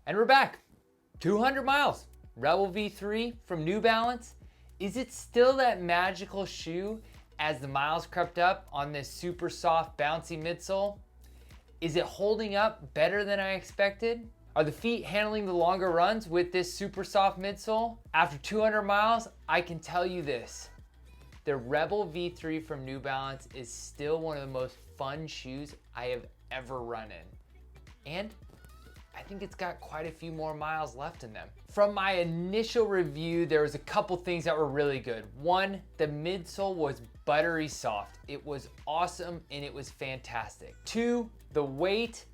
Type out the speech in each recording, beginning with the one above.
And we're back. 200 miles. Rebel V3 from New Balance. Is it still that magical shoe as the miles crept up on this super soft, bouncy midsole? Is it holding up better than I expected? Are the feet handling the longer runs with this super soft midsole? After 200 miles, I can tell you this. The Rebel V3 from New Balance is still one of the most fun shoes I have ever run in. And I think it's got quite a few more miles left in them. From my initial review, there was a couple things that were really good. One, the midsole was buttery soft. It was awesome and it was fantastic. Two, the weight,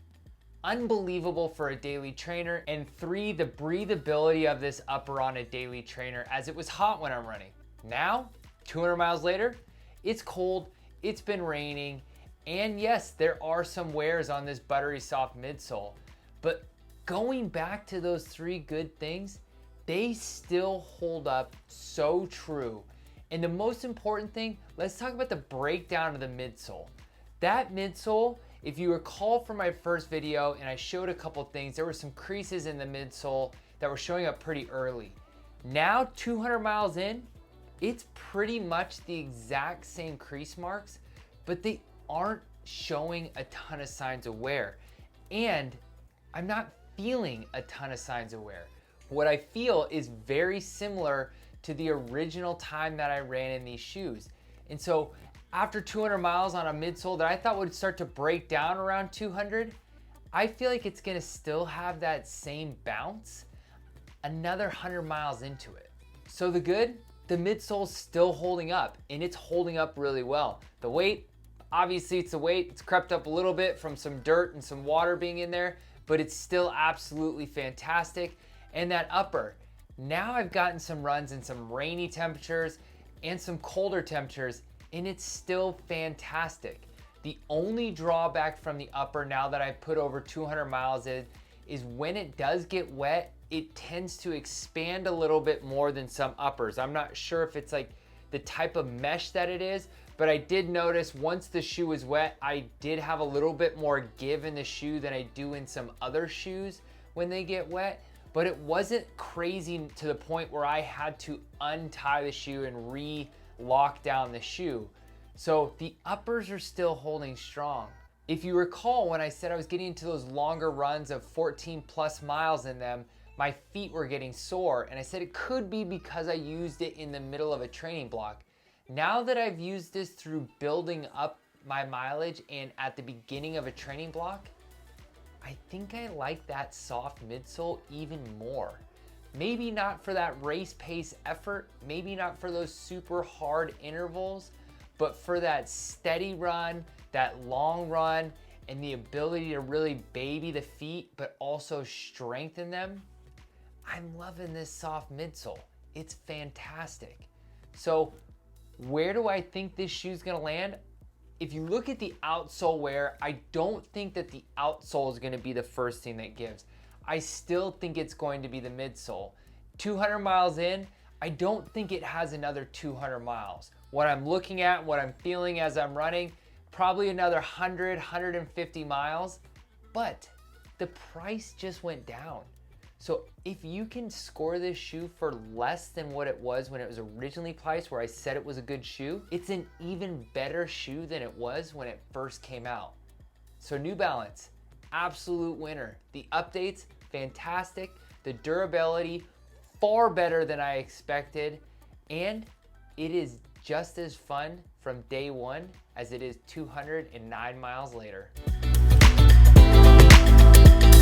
unbelievable for a daily trainer. And three, the breathability of this upper on a daily trainer as it was hot when I'm running. Now, 200 miles later, it's cold, it's been raining, and yes, there are some wears on this buttery soft midsole, but going back to those three good things, they still hold up so true. And the most important thing, let's talk about the breakdown of the midsole. That midsole, if you recall from my first video and I showed a couple things, there were some creases in the midsole that were showing up pretty early. Now, 200 miles in, it's pretty much the exact same crease marks, but they aren't showing a ton of signs of wear. And I'm not feeling a ton of signs of wear. What I feel is very similar to the original time that I ran in these shoes. And so after 200 miles on a midsole that I thought would start to break down around 200, I feel like it's gonna still have that same bounce another 100 miles into it. So the good, the midsole's still holding up and it's holding up really well. The weight, obviously it's the weight, it's crept up a little bit from some dirt and some water being in there, but it's still absolutely fantastic. And that upper, now I've gotten some runs in some rainy temperatures and some colder temperatures, and it's still fantastic. The only drawback from the upper now that I've put over 200 miles in is when it does get wet, it tends to expand a little bit more than some uppers. I'm not sure if it's like the type of mesh that it is, but I did notice once the shoe was wet, I did have a little bit more give in the shoe than I do in some other shoes when they get wet, but it wasn't crazy to the point where I had to untie the shoe and re-lock down the shoe. So the uppers are still holding strong. If you recall, when I said I was getting into those longer runs of 14 plus miles in them, my feet were getting sore, and I said it could be because I used it in the middle of a training block. Now that I've used this through building up my mileage and at the beginning of a training block, I think I like that soft midsole even more. Maybe not for that race pace effort, maybe not for those super hard intervals, but for that steady run, that long run, and the ability to really baby the feet, but also strengthen them. I'm loving this soft midsole. It's fantastic. So where do I think this shoe's gonna land? If you look at the outsole wear, I don't think that the outsole is gonna be the first thing that gives. I still think it's going to be the midsole. 200 miles in, I don't think it has another 200 miles. What I'm looking at, what I'm feeling as I'm running, probably another 100, 150 miles, but the price just went down. So if you can score this shoe for less than what it was when it was originally priced, where I said it was a good shoe, it's an even better shoe than it was when it first came out. So New Balance, absolute winner. The updates, fantastic. The durability, far better than I expected. And it is just as fun from day one as it is 209 miles later.